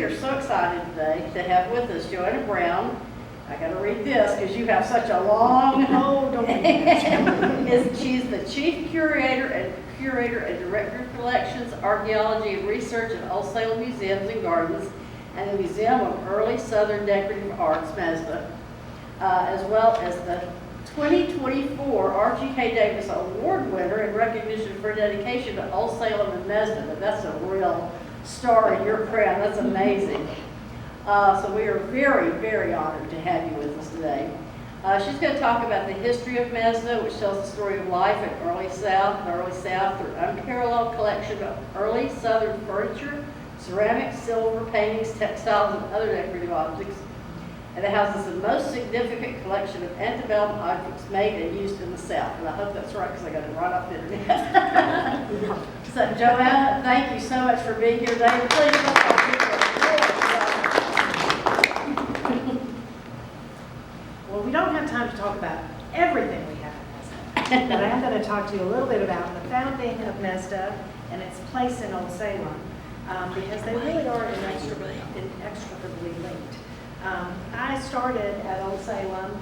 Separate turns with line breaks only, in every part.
we are so excited today to have with us Johanna Brown. I got to read this because you have such a long.
Oh, don't read that.
She's the Chief Curator and Director of Collections, Archaeology, and Research at Old Salem Museums and Gardens and the Museum of Early Southern Decorative Arts, MESDA, as well as the 2024 R.G.K. Davis Award winner in recognition for dedication to Old Salem and MESDA. But that's a real star in your crown. That's amazing. So we are very, very honored to have you with us today. She's going to talk about the history of MESDA, which tells the story of life in the Early South through an unparalleled collection of early Southern furniture, ceramics, silver, paintings, textiles, and other decorative objects. And it houses the most significant collection of antebellum objects made and used in the South. And I hope that's right because I got it right off the internet. So, Johanna, thank you so much for being here today. Please
Well, we don't have time to talk about everything we have at MESDA, but I am going to talk to you a little bit about the founding of MESDA and its place in Old Salem, because they really are inextricably linked. I started at Old Salem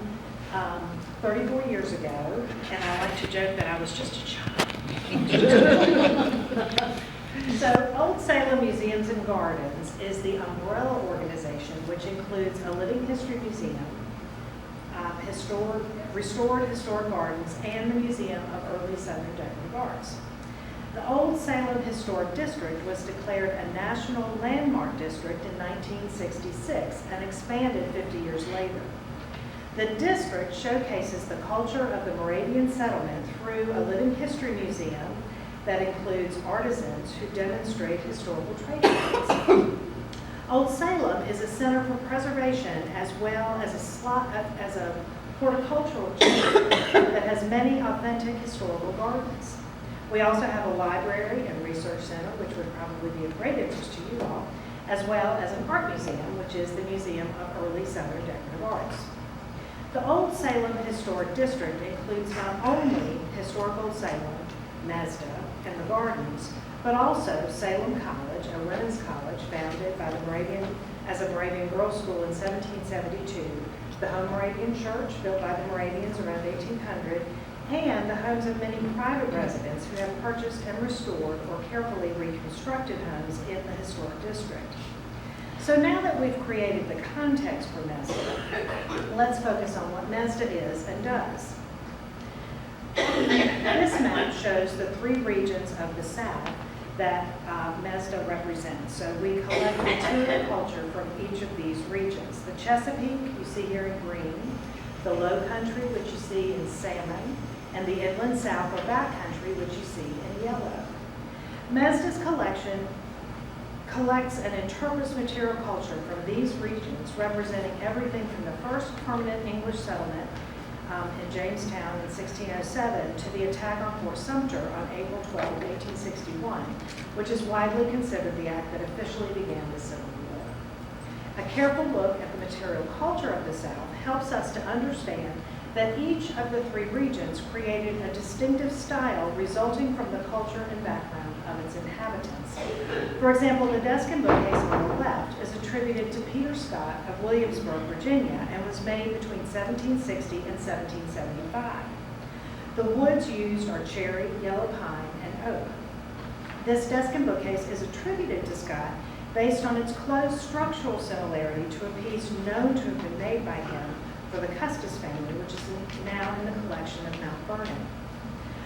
34 years ago, and I like to joke that I was just a child. So Old Salem Museums and Gardens is the umbrella organization which includes a living history museum, restored historic gardens, and the Museum of Early Southern Decorative Arts. The Old Salem Historic District was declared a National Landmark District in 1966 and expanded 50 years later. The district showcases the culture of the Moravian settlement through a living history museum that includes artisans who demonstrate historical trade methods. Old Salem is a center for preservation as well as a horticultural district that has many authentic historical gardens. We also have a library and research center, which would probably be of great interest to you all, as well as an art museum, which is the Museum of Early Southern Decorative Arts. The Old Salem Historic District includes not only historic Old Salem, MESDA, and the gardens, but also Salem College, a women's college founded by the as a Moravian girls' school in 1772, the Home Moravian Church, built by the Moravians around 1800, and the homes of many private residents who have purchased and restored or carefully reconstructed homes in the historic district. So now that we've created the context for MESDA, let's focus on what MESDA is and does. This map shows the three regions of the South that MESDA represents. So we collect material culture from each of these regions. The Chesapeake, you see here in green, the Low Country, which you see in salmon, and the Inland South or Backcountry, which you see in yellow. MESDA's collection collects and interprets material culture from these regions, representing everything from the first permanent English settlement in Jamestown in 1607 to the attack on Fort Sumter on April 12, 1861, which is widely considered the act that officially began the Civil War. A careful look at the material culture of the South helps us to understand that each of the three regions created a distinctive style resulting from the culture and background of its inhabitants. For example, the desk and bookcase on the left is attributed to Peter Scott of Williamsburg, Virginia, and was made between 1760 and 1775. The woods used are cherry, yellow pine, and oak. This desk and bookcase is attributed to Scott based on its close structural similarity to a piece known to have been made by him for the Custis family, which is now in the collection of Mount Vernon.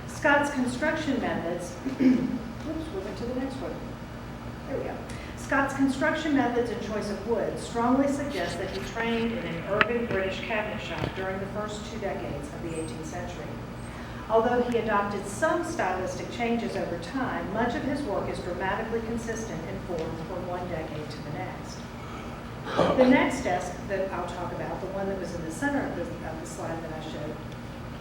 Scott's construction methods, oops, we went to the next one. There we go. Scott's construction methods and choice of wood strongly suggest that he trained in an urban British cabinet shop during the first 2 decades of the 18th century. Although he adopted some stylistic changes over time, much of his work is dramatically consistent in form from one decade to the next. The next desk that I'll talk about, the one that was in the center of the slide that I showed,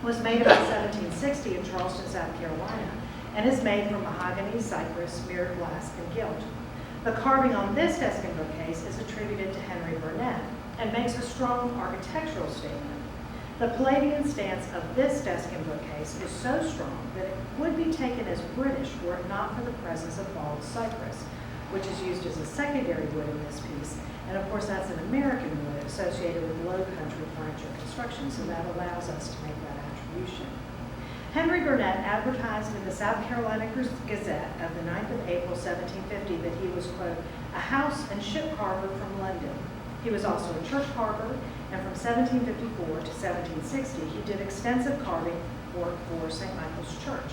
was made about 1760 in Charleston, South Carolina, and is made from mahogany, cypress, mirrored glass, and gilt. The carving on this desk and bookcase is attributed to Henry Burnett and makes a strong architectural statement. The Palladian stance of this desk and bookcase is so strong that it would be taken as British were it not for the presence of bald cypress, which is used as a secondary wood in this piece. And of course, that's an American wood associated with low country furniture construction, so that allows us to make that attribution. Henry Burnett advertised in the South Carolina Gazette of the 9th of April, 1750, that he was, quote, a house and ship carver from London. He was also a church carver, and from 1754 to 1760, he did extensive carving work for St. Michael's Church.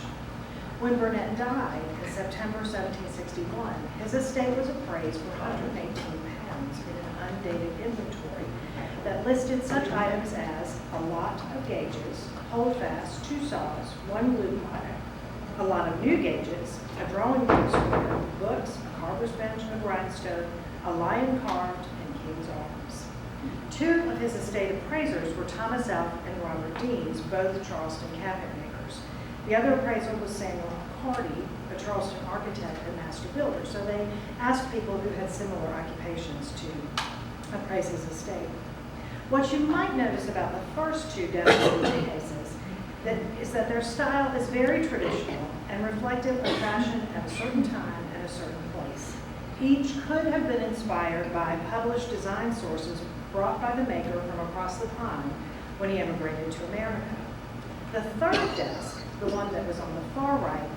When Burnett died in September 1761, his estate was appraised for £118 in an undated inventory that listed such items as a lot of gauges, holdfast, 2 saws, 1 glue pot, a lot of new gauges, a drawing room square, books, a carver's bench, a grindstone, a lion carved, and king's arms. 2 of his estate appraisers were Thomas Elf and Robert Deans, both Charleston cabinet makers. The other appraiser was Samuel Hardy, a Charleston architect and master builder. So they asked people who had similar occupations to appraise his estate. What you might notice about the first 2 demonstration cases is that their style is very traditional and reflective of fashion at a certain time and a certain place. Each could have been inspired by published design sources brought by the maker from across the pond when he emigrated to America. The third desk, the one that was on the far right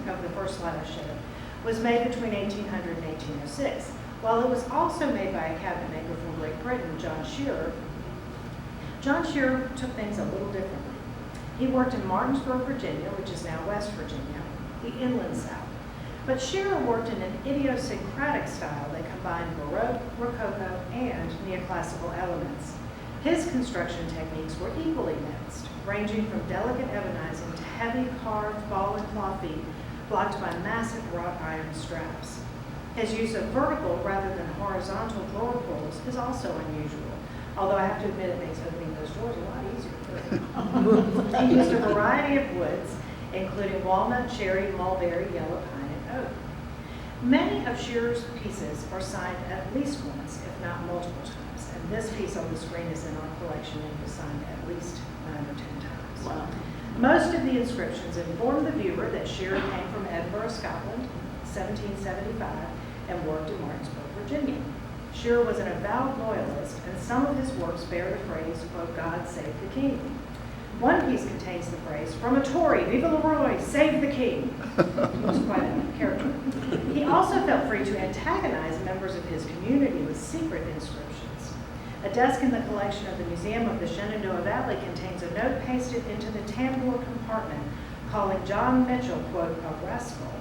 of the first slide I showed, was made between 1800 and 1806. While it was also made by a cabinet maker from Great Britain, John Shearer took things a little differently. He worked in Martinsburg, Virginia, which is now West Virginia, the inland South. But Shearer worked in an idiosyncratic style that combined Baroque, Rococo, and neoclassical elements. His construction techniques were equally mixed, ranging from delicate ebonizing to heavy carved ball and claw feet blocked by massive wrought iron straps. His use of vertical rather than horizontal drawer pulls is also unusual, although I have to admit it makes opening those drawers a lot easier. He used a variety of woods, including walnut, cherry, mulberry, yellow pine, and oak. Many of Shearer's pieces are signed at least once, if not multiple times, and this piece on the screen is in our collection and was signed at least 9 or 10 times.
Wow.
Most of the inscriptions inform the viewer that Shearer came from Edinburgh, Scotland, 1775, and worked in Martinsburg, Virginia. Shearer was an avowed loyalist, and some of his works bear the phrase, quote, God save the king. One piece contains the phrase, from a Tory, Viva le Roy, save the king. He was quite a character. He also felt free to antagonize members of his community with secret inscriptions. A desk in the collection of the Museum of the Shenandoah Valley contains a note pasted into the tambour compartment calling John Mitchell, quote, a rascal,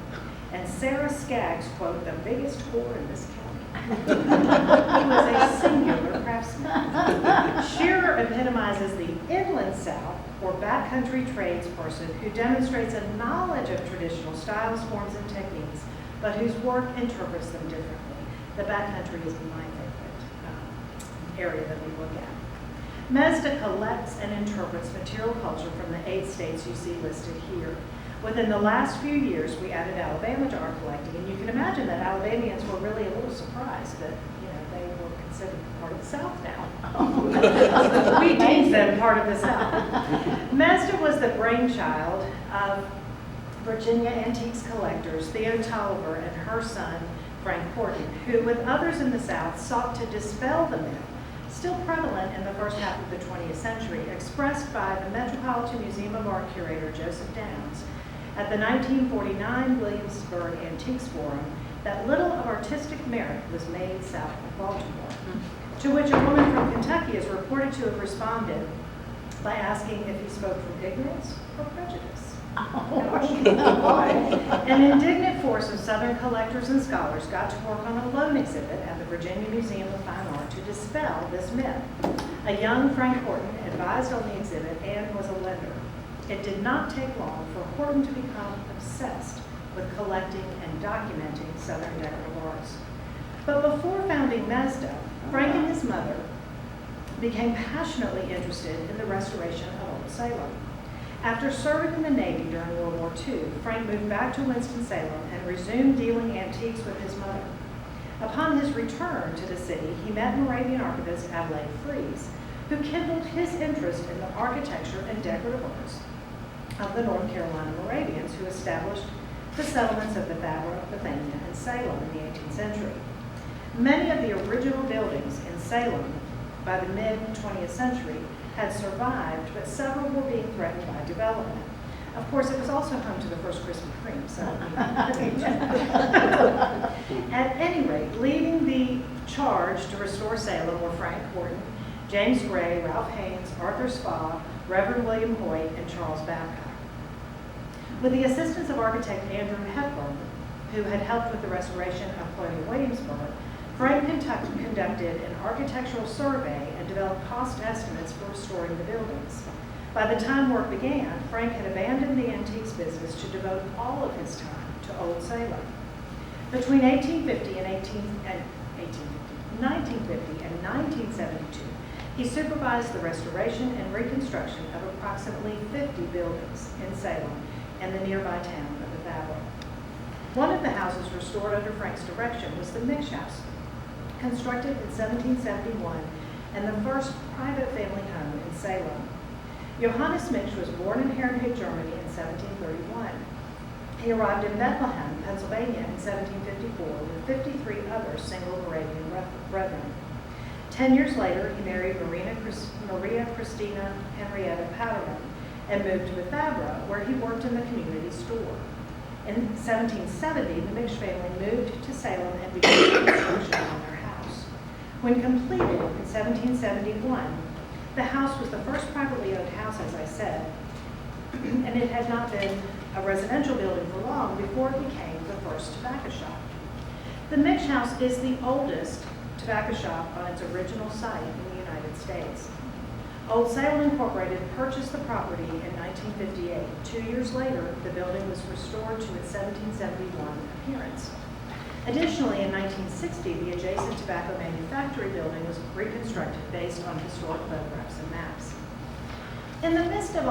and Sarah Skaggs, quote, the biggest whore in this county. He was a singular craftsman. Shearer epitomizes the inland South, or backcountry tradesperson who demonstrates a knowledge of traditional styles, forms, and techniques, but whose work interprets them differently. The backcountry is my favorite area that we look at. MESDA collects and interprets material culture from the 8 states you see listed here. Within the last few years, we added Alabama to our collecting, and you can imagine that Alabamians were really a little surprised that, they were considered part of the South now. We deemed them part of the South. MESDA was the brainchild of Virginia antiques collectors Theo Tolliver and her son, Frank Horton, who, with others in the South, sought to dispel the myth, still prevalent in the first half of the 20th century, expressed by the Metropolitan Museum of Art curator Joseph Downs at the 1949 Williamsburg Antiques Forum, that little of artistic merit was made south of Baltimore, to which a woman from Kentucky is reported to have responded by asking if he spoke from ignorance or prejudice. An indignant force of Southern collectors and scholars got to work on a loan exhibit at the Virginia Museum of Fine Art to dispel this myth. A young Frank Horton advised on the exhibit and was a lender. It did not take long for Horton to become obsessed with collecting and documenting Southern decorative arts. But before founding MESDA, Frank and his mother became passionately interested in the restoration of Old Salem. After serving in the Navy during World War II, Frank moved back to Winston-Salem and resumed dealing antiques with his mother. Upon his return to the city, he met Moravian archivist Adelaide Fries, who kindled his interest in the architecture and decorative arts of the North Carolina Moravians, who established the settlements of Bethabara, Bethania, and Salem in the 18th century. Many of the original buildings in Salem by the mid-20th century had survived, but several were being threatened by development. Of course, it was also home to the first Krispy Kreme, so. At any rate, leading the charge to restore Salem were Frank Horton, James Gray, Ralph Haynes, Arthur Spa, Reverend William Hoyt, and Charles Babcock. With the assistance of architect Andrew Hepburn, who had helped with the restoration of Colonial Williamsburg, Frank conducted an architectural survey and developed cost estimates for restoring the buildings. By the time work began, Frank had abandoned the antiques business to devote all of his time to Old Salem. Between 1950 and 1972, he supervised the restoration and reconstruction of approximately 50 buildings in Salem and the nearby town of Bethabara. One of the houses restored under Frank's direction was the Mix House, constructed in 1771 and the first private family home in Salem. Johannes Mix was born in Herrenhut, Germany in 1731. He arrived in Bethlehem, Pennsylvania in 1754 with 53 other single Moravian brethren. 10 years later, he married Maria Christina Henrietta Powderman and moved to Bethabara, where he worked in the community store. In 1770, the Mix family moved to Salem and began construction on their house. When completed in 1771, the house was the first privately owned house, as I said, and it had not been a residential building for long before it became the first tobacco shop. The Mix House is the oldest tobacco shop on its original site in the United States. Old Salem Incorporated purchased the property in 1958. 2 years later, the building was restored to its 1771 appearance. Additionally, in 1960, the adjacent tobacco manufactory building was reconstructed based on historic photographs and maps. In the midst of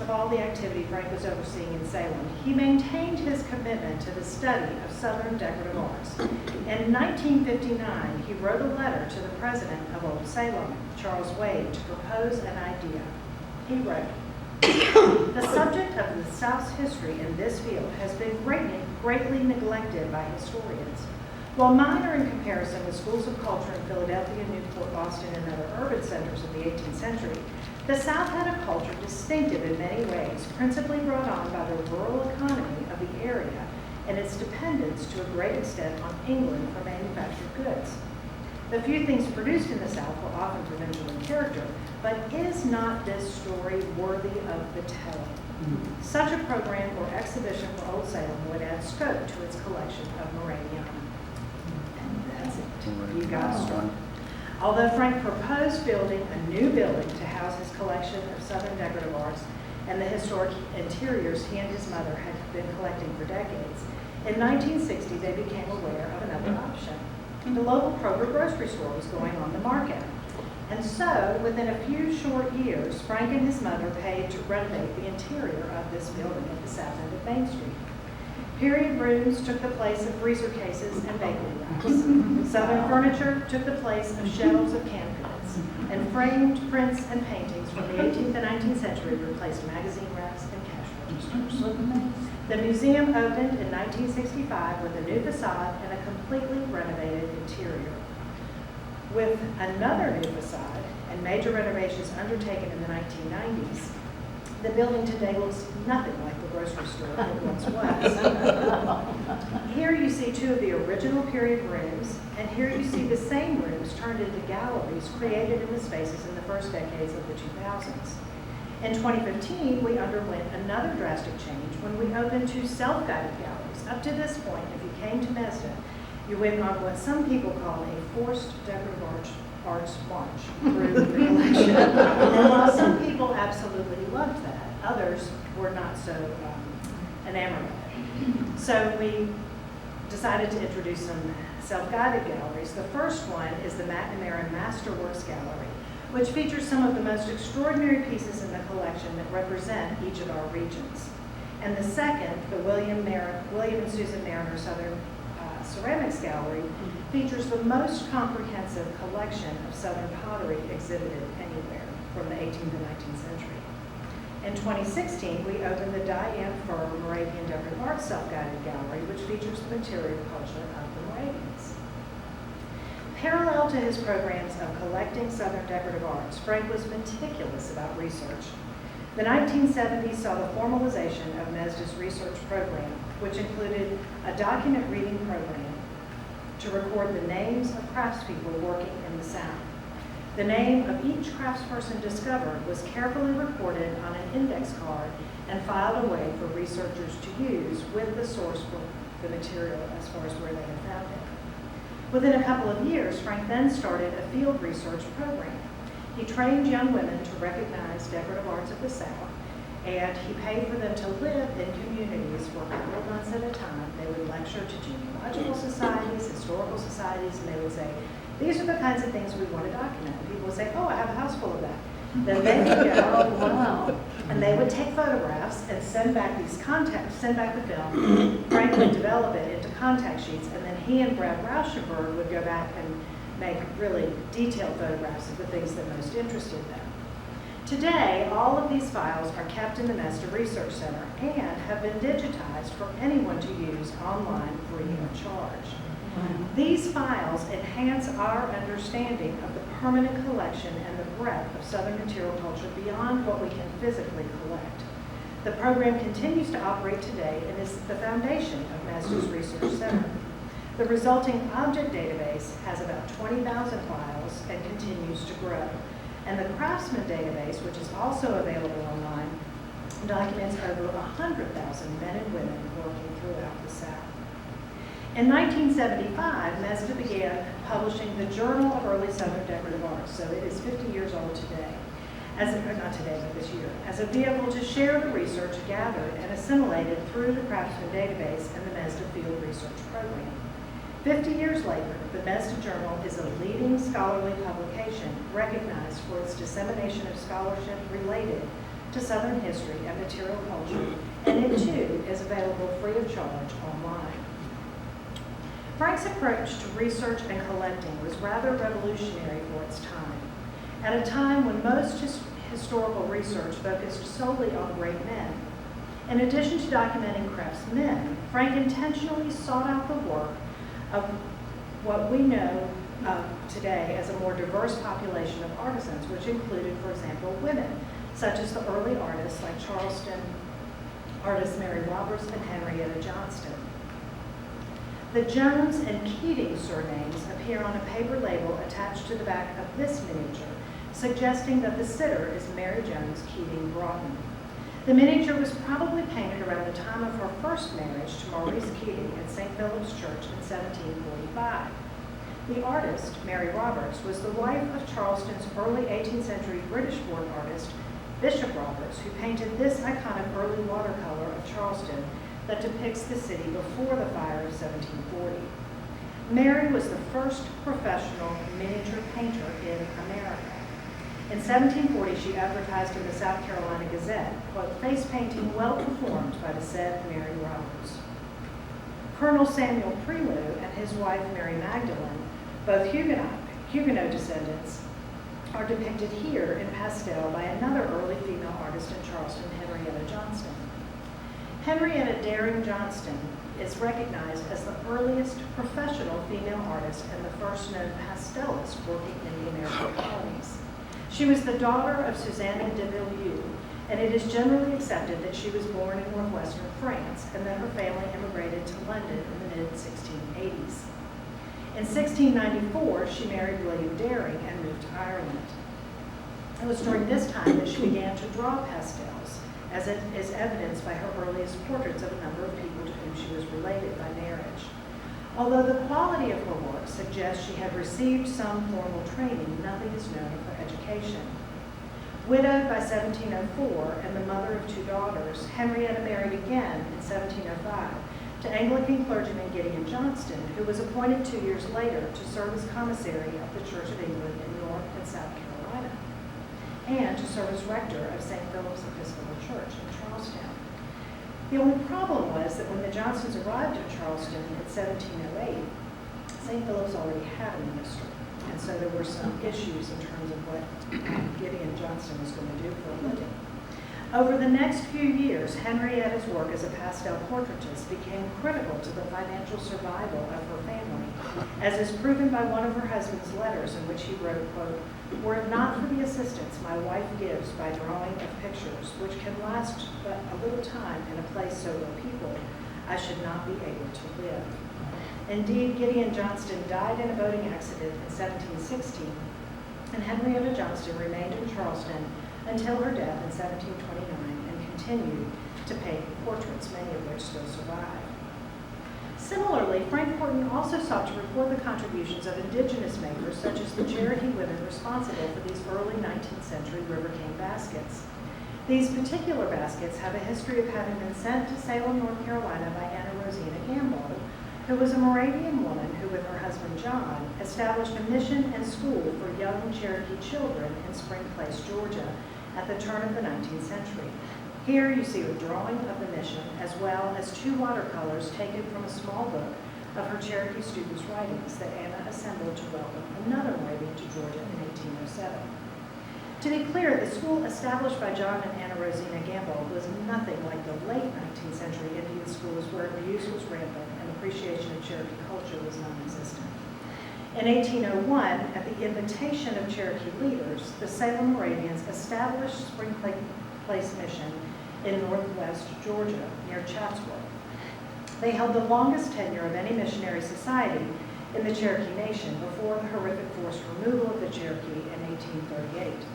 all the activity Frank was overseeing in Salem, he maintained his commitment to the study of Southern decorative arts. In 1959, he wrote a letter to the president of Old Salem, Charles Wade, to propose an idea. He wrote, "The subject of the South's history in this field has been greatly neglected by historians. While minor in comparison with schools of culture in Philadelphia, Newport, Boston, and other urban centers of the 18th century, the South had a culture distinctive in many ways, principally brought on by the rural economy of the area and its dependence to a great extent on England for manufactured goods. The few things produced in the South were often provincial in character, but is not this story worthy of the telling? Such a program or exhibition for Old Salem would add scope to its collection of Moraviana." And that's it. You got it started. Although Frank proposed building a new building to house his collection of Southern decorative arts and the historic interiors he and his mother had been collecting for decades, in 1960 they became aware of another option. The local Kroger grocery store was going on the market. And so, within a few short years, Frank and his mother paid to renovate the interior of this building at the south end of Main Street. Period rooms took the place of freezer cases and bakery racks. Southern furniture took the place of shelves of canned goods. And framed prints and paintings from the 18th and 19th century replaced magazine racks and cash registers. The museum opened in 1965 with a new facade and a completely renovated interior. With another new facade and major renovations undertaken in the 1990s, the building today looks nothing like the grocery store it once was. Here you see two of the original period rooms, and here you see the same rooms turned into galleries created in the spaces in the first decades of the 2000s. In 2015, we underwent another drastic change when we opened two self-guided galleries. Up to this point, if you came to MESDA, you went on what some people call a forced decorative arts march through the collection. And while some people absolutely loved that, others were not so enamored of it. So we decided to introduce some self-guided galleries. The first one is the McNamara Masterworks Gallery, which features some of the most extraordinary pieces in the collection that represent each of our regions. And the second, the William and Susan Mariner Southern Ceramics Gallery, features the most comprehensive collection of Southern pottery exhibited anywhere from the 18th to 19th century. In 2016, we opened the Diane Fur Moravian Decorative Arts Self-Guided Gallery, which features the material culture of the Moravians. Parallel to his programs of collecting Southern decorative arts, Frank was meticulous about research. The 1970s saw the formalization of MESDA's research program, which included a document reading program to record the names of craftspeople working in the South. The name of each craftsperson discovered was carefully recorded on an index card and filed away for researchers to use with the source for the material as far as where they had found it. Within a couple of years, Frank then started a field research program. He trained young women to recognize decorative arts of the South, and he paid for them to live in communities for a couple of months at a time. They would lecture to genealogical societies, historical societies, and they would say, these are the kinds of things we want to document. And people would say, oh, I have a house full of that. Then they would go, oh, wow. And they would take photographs and send back send back the film. Frank would develop it into contact sheets, and then he and Brad Rauschenberg would go back and make really detailed photographs of the things that most interested them. Today, all of these files are kept in the MESDA Research Center and have been digitized for anyone to use online free of charge. These files enhance our understanding of the permanent collection and the breadth of Southern material culture beyond what we can physically collect. The program continues to operate today and is the foundation of MESDA's Research Center. The resulting object database has about 20,000 files and continues to grow. And the Craftsman database, which is also available online, documents over 100,000 men and women working throughout the South. In 1975, MESDA began publishing the Journal of Early Southern Decorative Arts, so it is 50 years old today, not today, but this year, as a vehicle to share the research gathered and assimilated through the Craftsman database and the MESDA Field Research Program. 50 years later, the MESDA Journal is a leading scholarly publication recognized for its dissemination of scholarship related to Southern history and material culture, and it too is available free of charge online. Frank's approach to research and collecting was rather revolutionary for its time. At a time when most historical research focused solely on great men, in addition to documenting craftsmen, Frank intentionally sought out the work of what we know of today as a more diverse population of artisans, which included, for example, women, such as the early artists like Charleston artists Mary Roberts and Henrietta Johnston. The Jones and Keating surnames appear on a paper label attached to the back of this miniature, suggesting that the sitter is Mary Jones Keating Broughton. The miniature was probably painted around the time of her first marriage to Maurice Keating at St. Philip's Church in 1745. The artist, Mary Roberts, was the wife of Charleston's early 18th century British-born artist, Bishop Roberts, who painted this iconic early watercolor of Charleston that depicts the city before the fire of 1740. Mary was the first professional miniature painter in America. In 1740, she advertised in the South Carolina Gazette, quote, face painting well performed by the said Mary Roberts. Colonel Samuel Preloux and his wife Mary Magdalene, both Huguenot descendants, are depicted here in pastel by another early female artist in Charleston, Henrietta Johnston. Henrietta Daring Johnston is recognized as the earliest professional female artist and the first known pastelist working in the American colonies. She was the daughter of Susanna de Villiers, and it is generally accepted that she was born in northwestern France and that her family immigrated to London in the mid-1680s. In 1694, she married William Daring and moved to Ireland. It was during this time that she began to draw pastels, as it is evidenced by her earliest portraits of a number of people to whom she was related by marriage. Although the quality of her work suggests she had received some formal training, nothing is known of her education. Widowed by 1704 and the mother of two daughters, Henrietta married again in 1705 to Anglican clergyman Gideon Johnston, who was appointed 2 years later to serve as commissary of the Church of England in North and South Carolina, and to serve as rector of St. Philip's Episcopal Church in Charlestown. The only problem was that when the Johnstons arrived in Charleston in 1708, St. Philip's already had a minister, and so there were some issues in terms of what Gideon Johnston was going to do for a living. Over the next few years, Henrietta's work as a pastel portraitist became critical to the financial survival of her family, as is proven by one of her husband's letters in which he wrote, quote, "Were it not for the assistance my wife gives by drawing of pictures, which can last but a little time in a place so low peopled, I should not be able to live." Indeed, Gideon Johnston died in a boating accident in 1716, and Henrietta Johnston remained in Charleston until her death in 1729 and continued to paint portraits, many of which still survive. Similarly, Frank Horton also sought to record the contributions of indigenous makers such as the Cherokee women responsible for these early 19th century River King baskets. These particular baskets have a history of having been sent to Salem, North Carolina by Anna Rosina Gamble, who was a Moravian woman who, with her husband John, established a mission and school for young Cherokee children in Spring Place, Georgia, at the turn of the 19th century. Here you see a drawing of the mission, as well as 2 watercolors taken from a small book of her Cherokee students' writings that Anna assembled to welcome another Moravian to Georgia in 1807. To be clear, the school established by John and Anna Rosina Gamble was nothing like the late 19th century Indian schools where abuse was rampant and appreciation of Cherokee culture was non-existent. In 1801, at the invitation of Cherokee leaders, the Salem Moravians established Spring Place Mission in northwest Georgia, near Chatsworth. They held the longest tenure of any missionary society in the Cherokee Nation before the horrific forced removal of the Cherokee in 1838.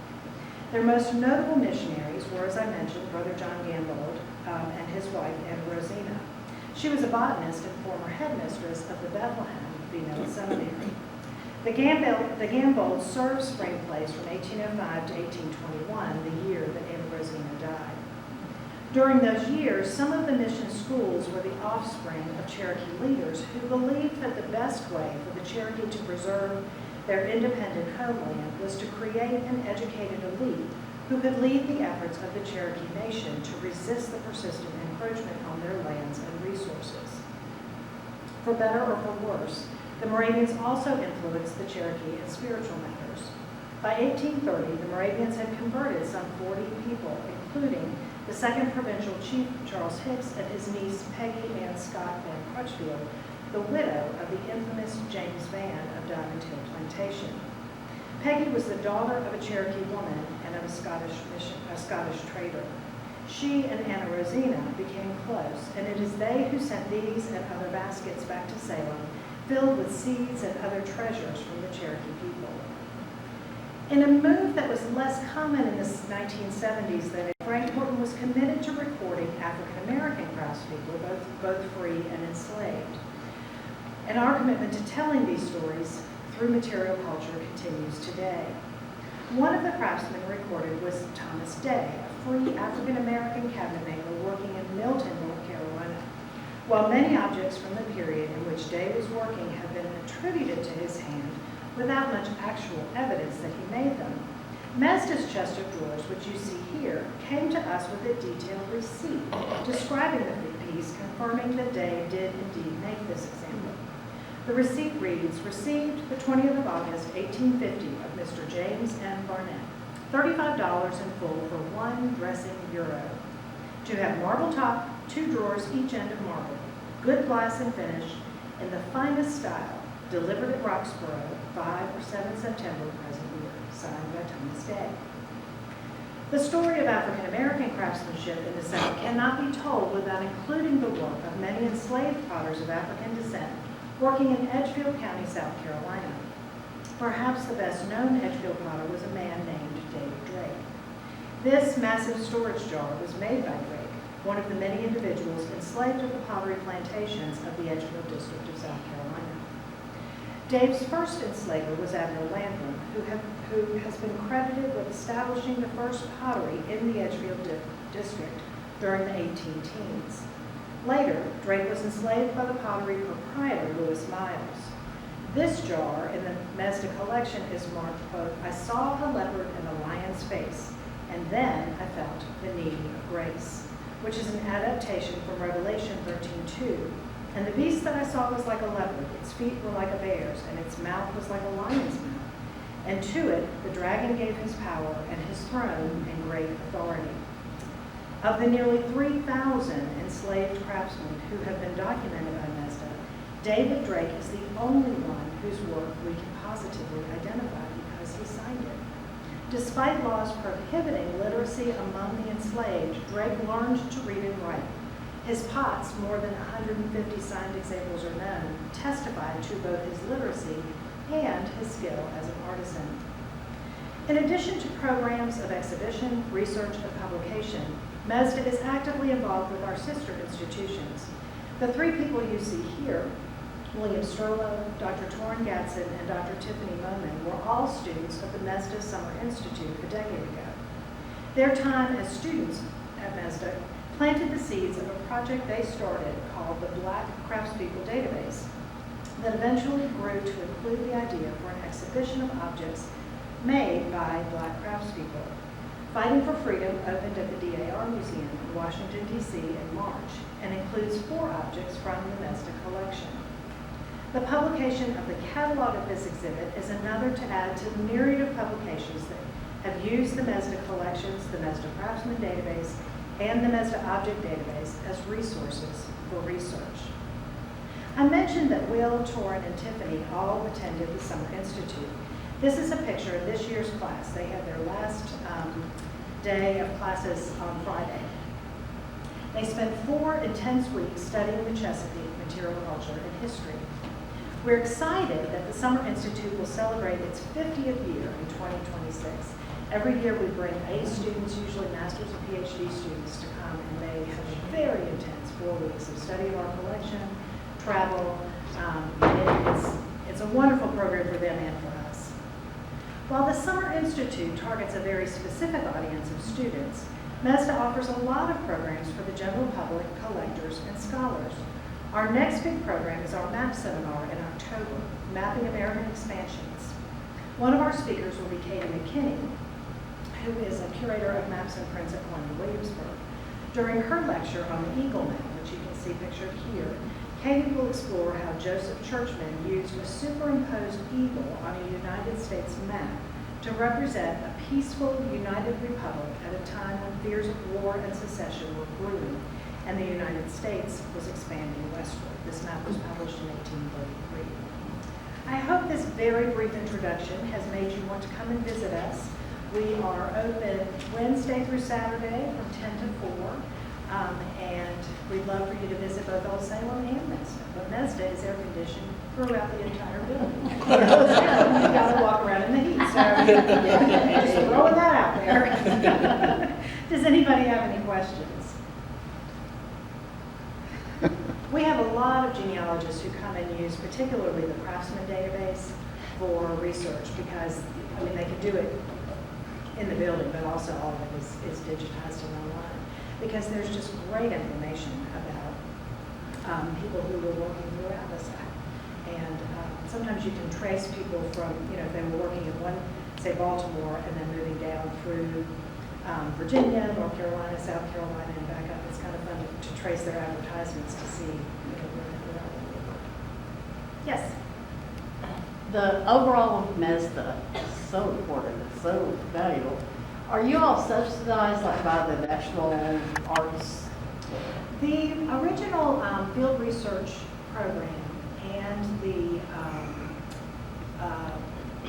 Their most notable missionaries were, as I mentioned, Brother John Gamble and his wife, Anna Rosina. She was a botanist and former headmistress of the Bethlehem Female Seminary. The Gambolds served Spring Place from 1805 to 1821, the year that Anna Rosina died. During those years, some of the mission schools were the offspring of Cherokee leaders who believed that the best way for the Cherokee to preserve their independent homeland was to create an educated elite who could lead the efforts of the Cherokee Nation to resist the persistent encroachment on their lands and resources. For better or for worse, the Moravians also influenced the Cherokee in spiritual matters. By 1830, the Moravians had converted some 40 people, including the second provincial chief, Charles Hicks, and his niece, Peggy Ann Scott Van Crutchfield, the widow of the infamous James Van of Diamond Hill Plantation. Peggy was the daughter of a Cherokee woman and of a Scottish trader. She and Anna Rosina became close, and it is they who sent these and other baskets back to Salem, filled with seeds and other treasures from the Cherokee people. In a move that was less common in the 1970s than Frank Horton was committed to recording African American craftspeople, both free and enslaved. And our commitment to telling these stories through material culture continues today. One of the craftsmen recorded was Thomas Day, a free African American cabinet maker working in Milton, North Carolina. While many objects from the period in which Day was working have been attributed to his hand without much actual evidence that he made them, MESDA's chest of drawers, which you see here, came to us with a detailed receipt describing the piece, confirming that Day did indeed make this example. The receipt reads, "Received the 20th of August, 1850 of Mr. James M. Barnett, $35 in full for 1 dressing bureau. To have marble top, 2 drawers each end of marble, good glass and finish, in the finest style, delivered at Roxborough, 5 or 7 September present year, signed by Thomas Day." The story of African American craftsmanship in the South cannot be told without including the work of many enslaved potters of African descent working in Edgefield County, South Carolina. Perhaps the best known Edgefield potter was a man named David Drake. This massive storage jar was made by Drake, one of the many individuals enslaved at the pottery plantations of the Edgefield district of South Carolina. Dave's first enslaver was Abner Landrum, who has been credited with establishing the first pottery in the Edgefield district during the 18-teens. Later, Drake was enslaved by the pottery proprietor, Louis Miles. This jar in the MESDA collection is marked, quote, "I saw a leopard and a lion's face, and then I felt the need of grace," which is an adaptation from Revelation 13:2. "And the beast that I saw was like a leopard, its feet were like a bear's, and its mouth was like a lion's mouth. And to it the dragon gave his power and his throne and great authority." Of the nearly 3,000 enslaved craftsmen who have been documented by MESDA, David Drake is the only one whose work we can positively identify because he signed it. Despite laws prohibiting literacy among the enslaved, Drake learned to read and write. His pots, more than 150 signed examples are known, testify to both his literacy and his skill as an artisan. In addition to programs of exhibition, research, and publication, MESDA is actively involved with our sister institutions. The three people you see here, William Sterlo, Dr. Torrin Gadsden, and Dr. Tiffany Moman, were all students of the MESDA Summer Institute a decade ago. Their time as students at MESDA planted the seeds of a project they started called the Black Craftspeople Database that eventually grew to include the idea for an exhibition of objects made by Black craftspeople. Fighting for Freedom opened at the DAR Museum in Washington, D.C. in March and includes 4 objects from the MESDA collection. The publication of the catalog of this exhibit is another to add to the myriad of publications that have used the MESDA collections, the MESDA Craftsman Database, and the MESDA Object Database as resources for research. I mentioned that Will, Torrin, and Tiffany all attended the Summer Institute. This is a picture of this year's class. They had their last day of classes on Friday. They spent 4 intense weeks studying the Chesapeake, material culture, and history. We're excited that the Summer Institute will celebrate its 50th year in 2026. Every year we bring A students, usually master's and PhD students, to come, and they have a very intense 4 weeks of study of our collection, travel. It's a wonderful program for them and for us. While the Summer Institute targets a very specific audience of students, MESDA offers a lot of programs for the general public, collectors, and scholars. Our next big program is our MAP seminar in October, Mapping American Expansions. One of our speakers will be Katie McKinney, who is a curator of maps and prints at Columbia Williamsburg. During her lecture on the Eagle map, which you can see pictured here, Katie will explore how Joseph Churchman used a superimposed eagle on a United States map to represent a peaceful, united republic at a time when fears of war and secession were brewing, and the United States was expanding westward. This map was published in 1833. I hope this very brief introduction has made you want to come and visit us. We are open Wednesday through Saturday from 10 to 4. And we'd love for you to visit both Old Salem and MESDA. But MESDA is air conditioned throughout the entire building. Old Salem, you've got to walk around in the heat. So just throwing that out there. Does anybody have any questions? We have a lot of genealogists who come and use particularly the Craftsman Database for research because, I mean, they can do it in the building, but also all of it is digitized and online. Because there's just great information about people who were working throughout the South. And sometimes you can trace people from, if they were working in one, say Baltimore, and then moving down through Virginia, North Carolina, South Carolina, and back up. It's kind of fun to trace their advertisements to see where they were. Yes?
The overall of MESDA is so important, it's so valuable. Are you all subsidized like by the National Arts?
The original field research program and the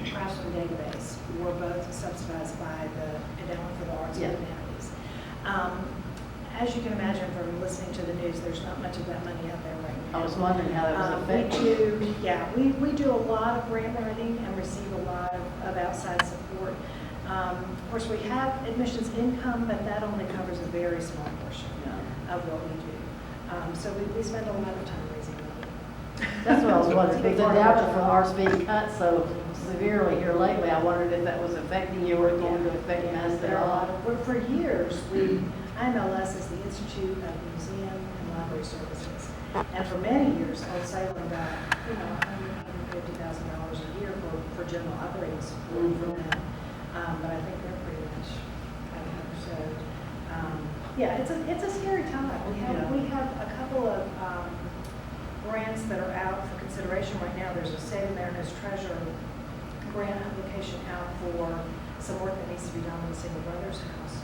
Craftsman Database were both subsidized by the Endowment for the Arts and Humanities. As you can imagine from listening to the news, there's not much of that money out there right now.
I was wondering how that was affected.
We do a lot of grant writing and receive a lot of outside support. Of course, we have admissions income, but that only covers a very small portion of what we do. So we spend a lot of time raising money.
That's what I was wondering, because the endowment for the arts being cut so severely here lately, I wondered if that was affecting you or going to affect MESDA at all.
For years, IMLS is the Institute of Museum and Library Services. And for many years, Old Salem got, $150,000 a year for general operating support from them. But I think they're pretty much out of her. So, it's a scary time. We have a couple of grants that are out for consideration right now. There's a Save America's Treasure grant application out for some work that needs to be done on the Single Brothers House.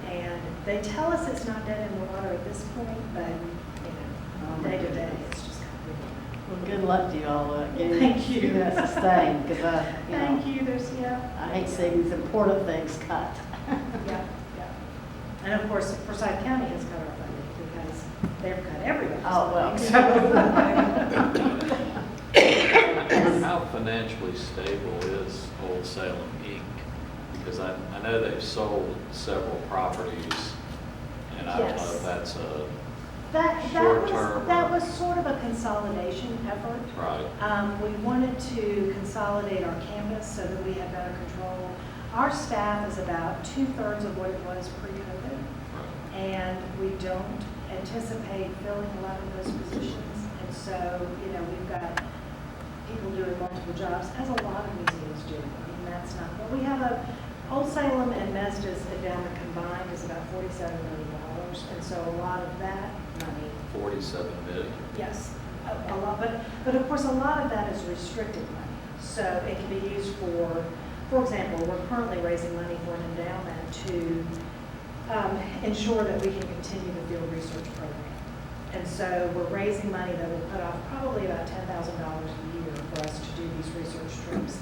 And They tell us it's not dead in the water at this point, but, day to day, it's just kind of.
Well, good luck to you all.
Thank you.
Getting that sustained, because
Thank you,
I hate seeing these important things cut.
Yeah. And of course, Forsyth County has cut our funding because they've cut everybody's
Oh, well.
funding, so.
How financially stable is Old Salem Inc.? Because I know they've sold several properties, and I don't know
Yes.
if that's a
That
short
was,
term.
that was sort of a consolidation effort.
Right.
We wanted to consolidate our campus so that we had better control. Our staff is about 2/3 of what it was pre-COVID,
Right.
and we don't anticipate filling a lot of those positions. And so, we've got people doing multiple jobs, as a lot of museums do. I mean, that's not, but we have Old Salem and MESDA's endowment combined is about $47 million. And so a lot of that money,
47 million.
yes, a lot, but of course, a lot of that is restricted money. So it can be used for example, we're currently raising money for an endowment to ensure that we can continue the field research program. And so we're raising money that will put off probably about $10,000 a year for us to do these research trips.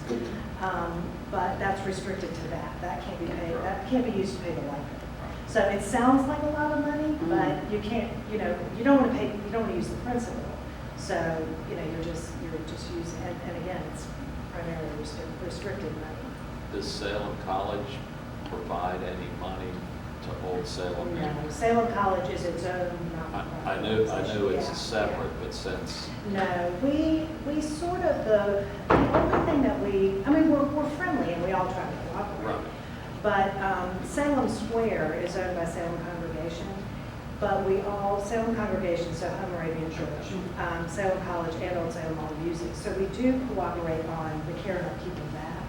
But that's restricted to that. That can't be paid, that can't be used to pay the light bill. So it sounds like a lot of money, but you can't, you don't want to pay, you don't want to use the principal. So, you're just using, and again, it's primarily restricted money.
Does Salem College provide any money to Old Salem Inc.?
No, Salem College is its own
I
nonprofit
know
organization.
it's
Yeah,
separate, but since,
No, we sort of, the only thing that we're friendly and we all try to cooperate.
right,
But Salem Square is owned by Salem Congregation, but Salem Congregation, so Home Moravian Church, Salem College and Old Salem all use it. So we do cooperate on the care and upkeep of that.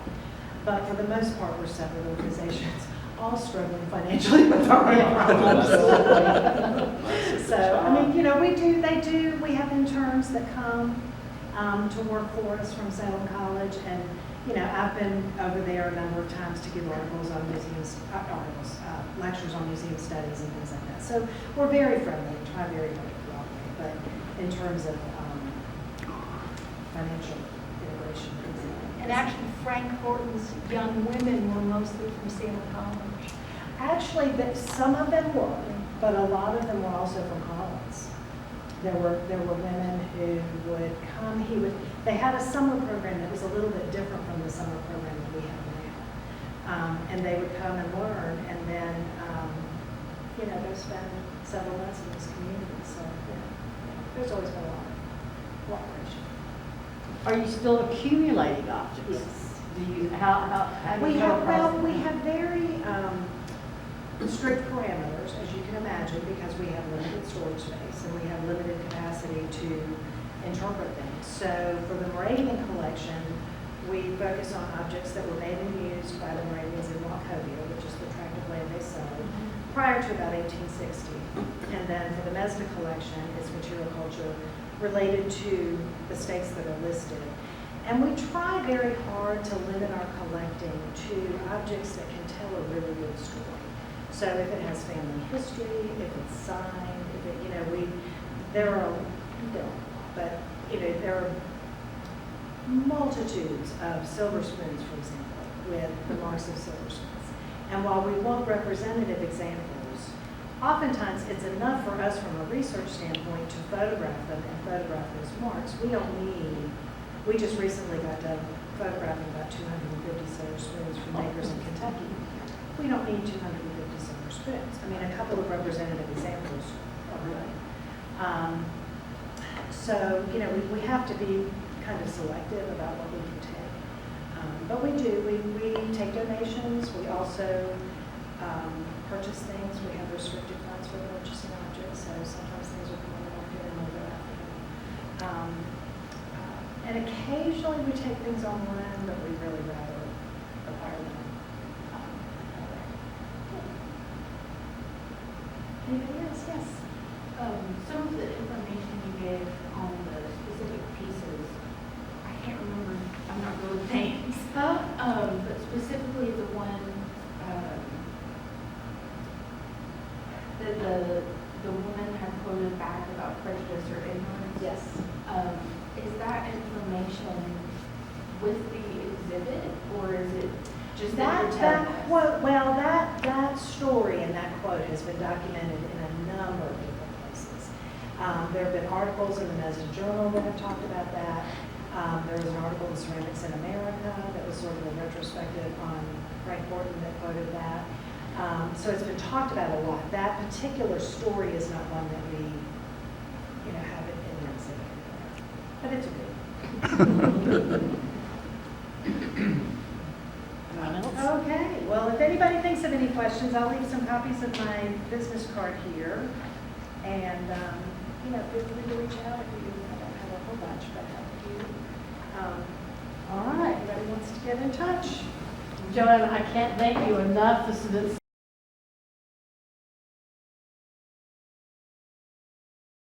But for the most part, we're separate organizations, all struggling financially with our own problems.
that's a good
So, we have interns that come to work for us from Salem College, and, I've been over there a number of times to give articles on lectures on museum studies and things like that. So we're very friendly and try very hard to cooperate, but in terms of financial integration.
And actually, Frank Horton's young women were mostly from Salem College.
Actually, some of them were, but a lot of them were also from Collins. There were women who would come, they had a summer program that was a little bit different from the summer program that we have now. And they would come and learn, and then, go spend several months in this community. So, there's always been a lot of cooperation.
Are you still accumulating objects?
Yes.
Do you, how do
We
you go across?
we have very strict parameters, as you can imagine, because we have limited storage space and we have limited capacity to interpret things. So for the Moravian collection, we focus on objects that were made and used by the Moravians in Wachovia, which is the tract of land they settled, prior to about 1860. And then for the MESDA collection, it's material culture related to the states that are listed. And we try very hard to limit our collecting to objects that can tell a really good story. So if it has family history, if it's signed, if it, there are multitudes of silver spoons, for example, with the marks of silver spoons. And while we want representative examples, oftentimes it's enough for us from a research standpoint to photograph them and photograph those marks. We just recently got done photographing about 250 silver spoons from makers in Kentucky. We don't need 250 silver spoons. I mean, a couple of representative examples are good. So, we have to be kind of selective about what we can take. But we do. We take donations. We also purchase things. We have restricted funds for purchasing objects, so sometimes things will come on the market and we'll go after them. And occasionally we take things on loan, but we really rather acquire them. Anybody else? Yes.
Some of the information you gave on the specific pieces, I can't remember, I'm not good with names. But specifically the one, said the woman had quoted back about prejudice or ignorance.
Yes.
Is that information with the exhibit, or is it just that you're telling
That
us?
quote, well, that story and that quote has been documented in a number of different places. There have been articles in the MESDA Journal that have talked about that. There was an article in Ceramics in America that was sort of a retrospective on Frank Horton that quoted that. So it's been talked about a lot. That particular story is not one that we, have it in the exhibit. But it's okay.
Anyone else?
Okay, well, if anybody thinks of any questions, I'll leave some copies of my business card here. And, feel free to reach out if you, I don't have a whole bunch, but I have a few.
All right.
Anybody wants to get in touch?
Joanna, I can't thank you enough. This has been